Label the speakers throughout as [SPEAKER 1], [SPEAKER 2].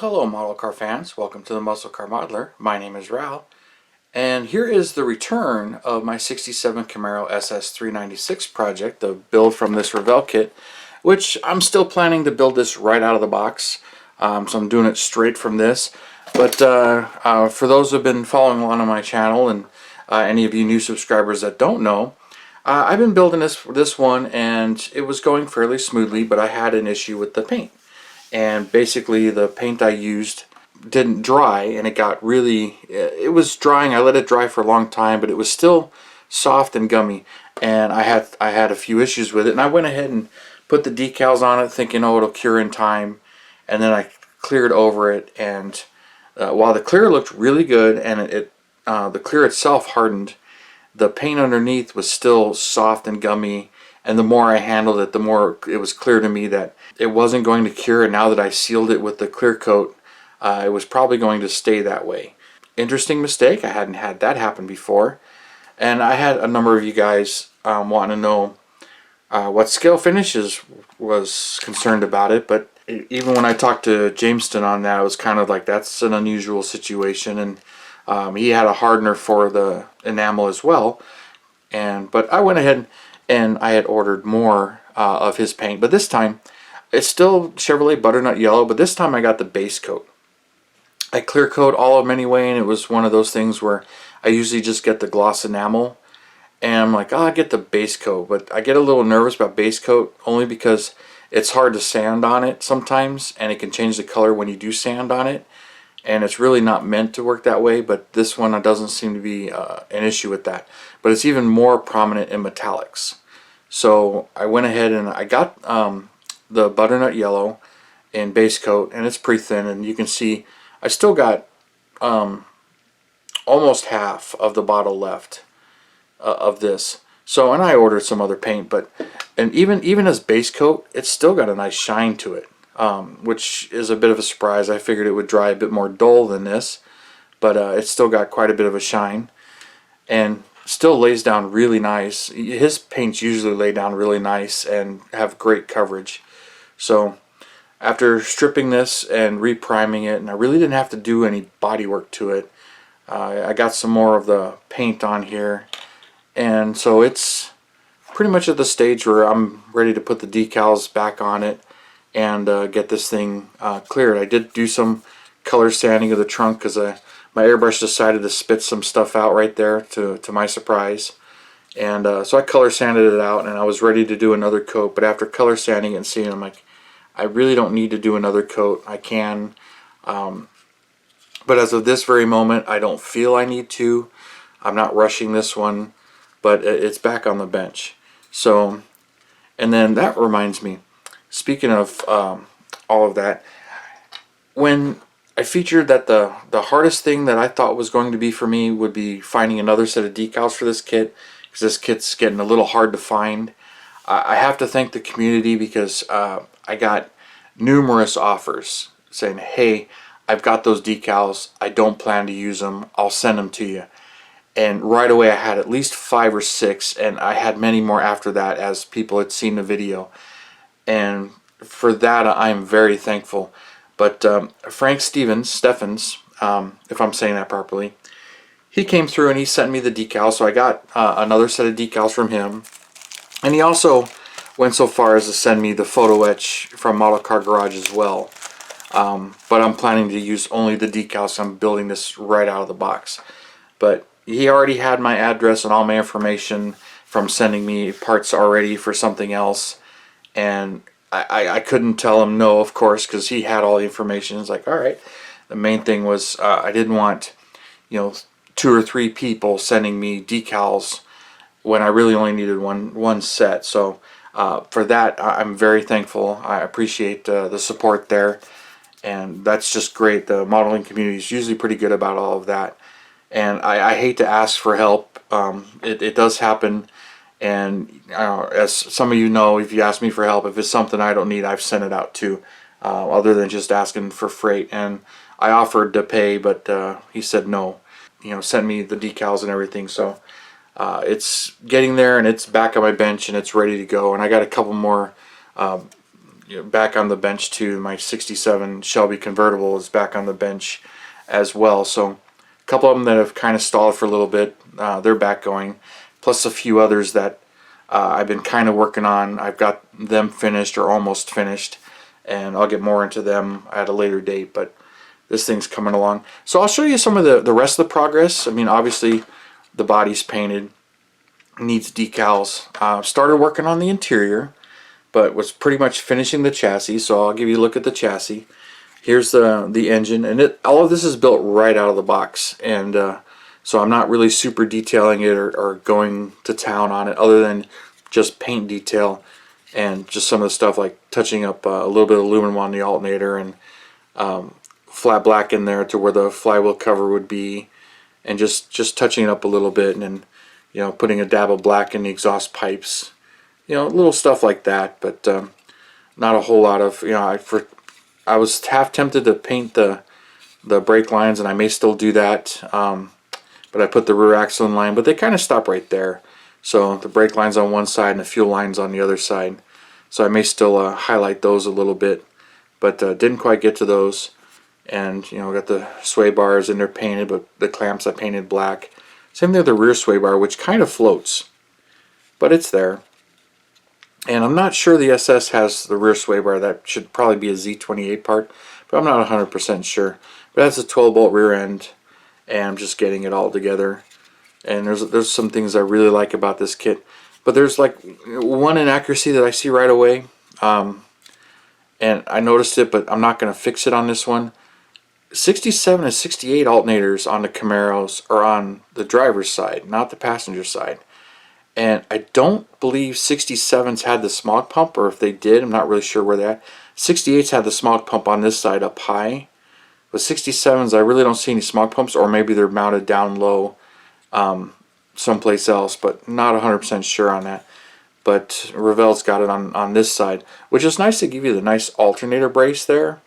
[SPEAKER 1] Well, hello model car fans. Welcome to the Muscle Car Modeler. My name is Revell, and here is the return of my 67 Camaro SS 396 project, the build from this Revell kit, which I'm still planning to build this right out of the box. So I'm doing it straight from this. But for those who have been following along on my channel, and any of you new subscribers that don't know, I've been building this one, and it was going fairly smoothly, but I had an issue with the paint. And basically the paint I used didn't dry, and it got really, it was drying. I let it dry for a long time, but it was still soft and gummy, and I had a few issues with it. And I went ahead and put the decals on it thinking, oh, it'll cure in time, and then I cleared over it, and while the clear looked really good and the clear itself hardened, the paint underneath was still soft and gummy. And the more I handled it, the more it was clear to me that it wasn't going to cure. And now that I sealed it with the clear coat, it was probably going to stay that way. Interesting mistake. I hadn't had that happen before. And I had a number of you guys wanting to know what scale finishes was concerned about it. But even when I talked to Jamestown on that, it was kind of like that's an unusual situation. And he had a hardener for the enamel as well. But I went ahead and I had ordered more of his paint, but this time it's still Chevrolet butternut yellow, but this time I got the base coat. I clear coat all of them anyway, and it was one of those things where I usually just get the gloss enamel, and I'm like, oh, I get the base coat. But I get a little nervous about base coat only because it's hard to sand on it sometimes, and it can change the color when you do sand on it, and it's really not meant to work that way. But this one doesn't seem to be an issue with that, but it's even more prominent in metallics. So I went ahead and I got the butternut yellow in base coat, and it's pretty thin, and you can see I still got almost half of the bottle left of this. So, and I ordered some other paint, and even as base coat, it's still got a nice shine to it, which is a bit of a surprise. I figured it would dry a bit more dull than this, but it's still got quite a bit of a shine, and still lays down really nice. His paints usually lay down really nice and have great coverage. So after stripping this and repriming it, and I really didn't have to do any body work to it, I got some more of the paint on here, and so it's pretty much at the stage where I'm ready to put the decals back on it and get this thing cleared. I did do some color sanding of the trunk because my airbrush decided to spit some stuff out right there, to my surprise. And so I color sanded it out, and I was ready to do another coat. But after color sanding it and seeing it, I'm like, I really don't need to do another coat. I can. But as of this very moment, I don't feel I need to. I'm not rushing this one, but it's back on the bench. So, and then that reminds me, speaking of all of that, when I featured that the hardest thing that I thought was going to be for me would be finding another set of decals for this kit, because this kit's getting a little hard to find. I have to thank the community, because I got numerous offers saying, hey, I've got those decals, I don't plan to use them, I'll send them to you. And right away I had at least 5 or 6, and I had many more after that as people had seen the video. And for that I'm very thankful. But Frank Steffens, if I'm saying that properly, he came through and he sent me the decals. So I got another set of decals from him. And he also went so far as to send me the photo etch from Model Car Garage as well. But I'm planning to use only the decals, so I'm building this right out of the box. But he already had my address and all my information from sending me parts already for something else. And I couldn't tell him no, of course, because he had all the information. It's like, all right. The main thing was I didn't want, 2 or 3 people sending me decals when I really only needed one set. So for that, I'm very thankful. I appreciate the support there, and that's just great. The modeling community is usually pretty good about all of that, and I hate to ask for help. It does happen. And as some of you know, if you ask me for help, if it's something I don't need, I've sent it out too, other than just asking for freight. And I offered to pay, but he said no. Sent me the decals and everything. So it's getting there, and it's back on my bench, and it's ready to go. And I got a couple more back on the bench too. My 67 Shelby convertible is back on the bench as well. So a couple of them that have kind of stalled for a little bit, they're back going. Plus a few others that I've been kind of working on. I've got them finished or almost finished, and I'll get more into them at a later date. But this thing's coming along. So I'll show you some of the rest of the progress. I mean, obviously the body's painted, needs decals. Started working on the interior, but was pretty much finishing the chassis. So I'll give you a look at the chassis. Here's the engine, and all of this is built right out of the box, and so I'm not really super detailing it or going to town on it, other than just paint detail and just some of the stuff like touching up a little bit of aluminum on the alternator, and flat black in there to where the flywheel cover would be, and just touching it up a little bit, and then, you know, putting a dab of black in the exhaust pipes, you know, little stuff like that. But not a whole lot of, you know, I was half tempted to paint the brake lines, and I may still do that, but I put the rear axle in line, but they kind of stop right there. So the brake line's on one side and the fuel line's on the other side, so I may still highlight those a little bit, but didn't quite get to those. And, you know, got the sway bars in there painted, but the clamps I painted black. Same thing with the rear sway bar, which kind of floats, but it's there. And I'm not sure the SS has the rear sway bar. That should probably be a Z28 part, but I'm not 100% sure. But that's a 12-bolt rear end, and I'm just getting it all together. And there's some things I really like about this kit, but there's like one inaccuracy that I see right away, and I noticed it, but I'm not going to fix it on this one. 67 and 68 alternators on the Camaros are on the driver's side, not the passenger side. And I don't believe 67s had the smog pump, or if they did, I'm not really sure where they're at. 68s had the smog pump on this side up high. With 67s, I really don't see any smog pumps, or maybe they're mounted down low someplace else, but not 100% sure on that. But Revell's got it on this side, which is nice to give you the nice alternator brace there,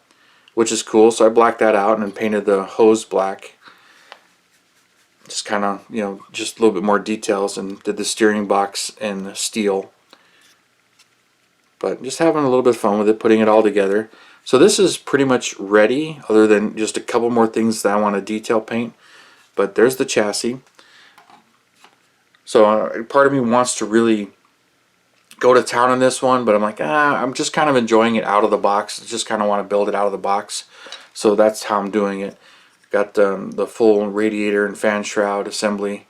[SPEAKER 1] which is cool. So I blacked that out and then painted the hose black. Just kind of, you know, just a little bit more details, and did the steering box in steel. But just having a little bit of fun with it, putting it all together. So this is pretty much ready, other than just a couple more things that I want to detail paint. But there's the chassis. So part of me wants to really go to town on this one, but I'm like, I'm just kind of enjoying it out of the box. I just kind of want to build it out of the box. So that's how I'm doing it. Got the full radiator and fan shroud assembly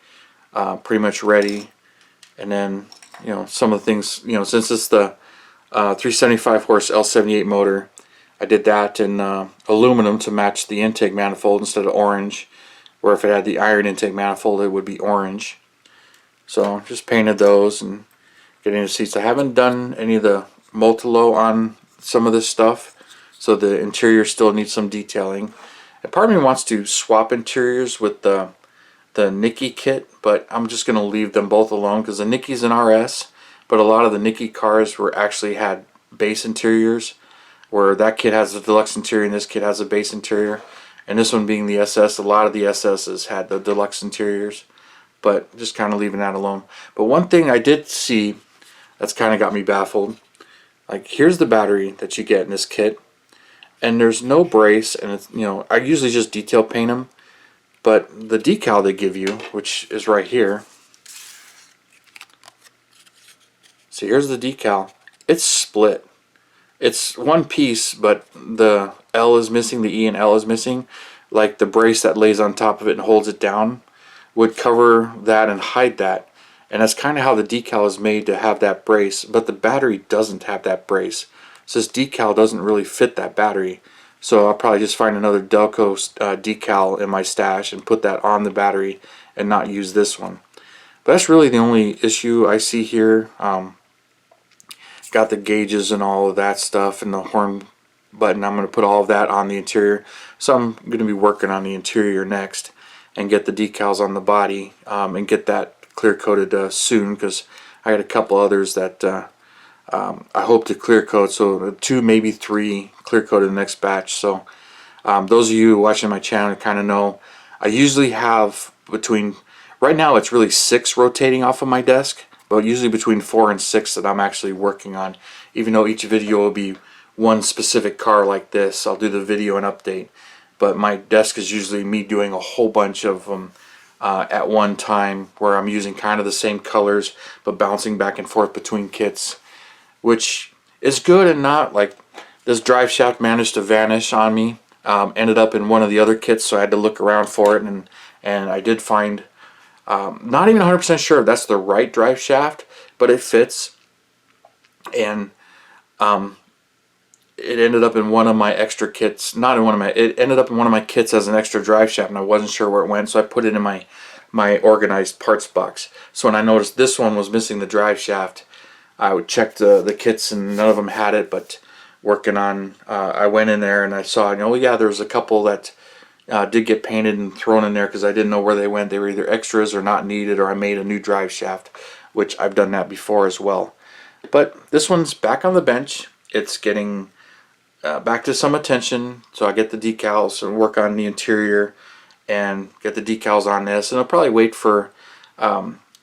[SPEAKER 1] pretty much ready. And then, you know, some of the things, you know, since it's the 375 horse L78 motor, I did that in aluminum to match the intake manifold instead of orange, where if it had the iron intake manifold it would be orange. So just painted those and getting the seats. I haven't done any of the Multilo on some of this stuff, so the interior still needs some detailing. And part of me wants to swap interiors with the Nicky kit, but I'm just going to leave them both alone, because the Nicky's an RS, but a lot of the Nicky cars actually had base interiors, where that kit has a deluxe interior and this kit has a base interior. And this one being the SS, a lot of the SS's had the deluxe interiors, but just kind of leaving that alone. But one thing I did see that's kind of got me baffled, like here's the battery that you get in this kit, and there's no brace, and it's, you know, I usually just detail paint them, but the decal they give you, which is right here, so here's the decal, it's split. It's one piece, but the L is missing, the E and L is missing. Like the brace that lays on top of it and holds it down would cover that and hide that. And that's kind of how the decal is made, to have that brace, but the battery doesn't have that brace. So this decal doesn't really fit that battery. So I'll probably just find another Delco decal in my stash and put that on the battery and not use this one. But that's really the only issue I see here. Got the gauges and all of that stuff, and the horn button. I'm going to put all of that on the interior. So I'm going to be working on the interior next and get the decals on the body and get that clear coated soon, because I got a couple others that I hope to clear coat. So 2, maybe 3 clear coated in the next batch. So those of you watching my channel kind of know I usually have between, right now it's really 6 rotating off of my desk, but usually between 4 and 6 that I'm actually working on, even though each video will be one specific car like this, I'll do the video and update. But my desk is usually me doing a whole bunch of them at one time, where I'm using kind of the same colors but bouncing back and forth between kits, which is good and not. Like, this drive shaft managed to vanish on me. Ended up in one of the other kits, so I had to look around for it, and I did find, not even 100% sure if that's the right drive shaft, but it fits. And it ended up in one of my extra kits, not in one of my, it ended up in one of my kits as an extra drive shaft, and I wasn't sure where it went, so I put it in my organized parts box. So when I noticed this one was missing the drive shaft, I would check the kits, and none of them had it. But working on, I went in there and I saw, oh yeah, there was a couple that did get painted and thrown in there because I didn't know where they went. They were either extras or not needed, or I made a new drive shaft, which I've done that before as well. But this one's back on the bench. It's getting back to some attention, so I get the decals and work on the interior and get the decals on this, and I'll probably wait for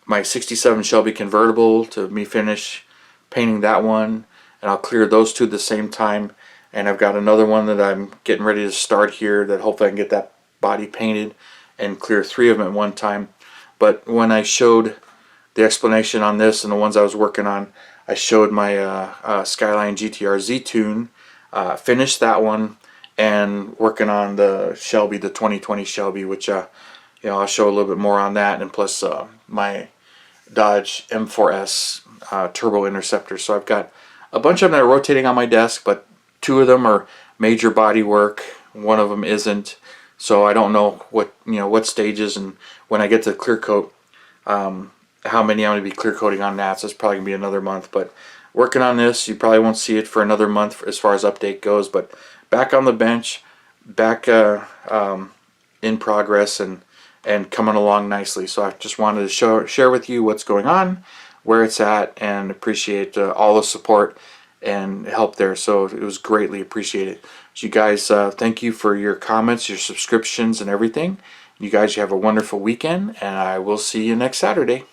[SPEAKER 1] my 67 Shelby convertible to me finish painting that one, and I'll clear those two at the same time. And I've got another one that I'm getting ready to start here, that hopefully I can get that body painted and clear 3 of them at one time. But when I showed the explanation on this and the ones I was working on, I showed my Skyline GTR Z-Tune, finished that one, and working on the Shelby, the 2020 Shelby, which I'll show a little bit more on that, and plus my Dodge M4S Turbo Interceptor. So I've got a bunch of them that are rotating on my desk, but 2 of them are major body work, 1 of them isn't. So I don't know what stages, and when I get to clear coat, how many I'm going to be clear coating on that. So it's probably going to be another month. But working on this, you probably won't see it for another month as far as update goes. But back on the bench, back in progress, and coming along nicely. So I just wanted to share with you what's going on, where it's at, and appreciate all the support and help there. So it was greatly appreciated. So you guys, thank you for your comments, your subscriptions, and everything. You guys, you have a wonderful weekend, and I will see you next Saturday.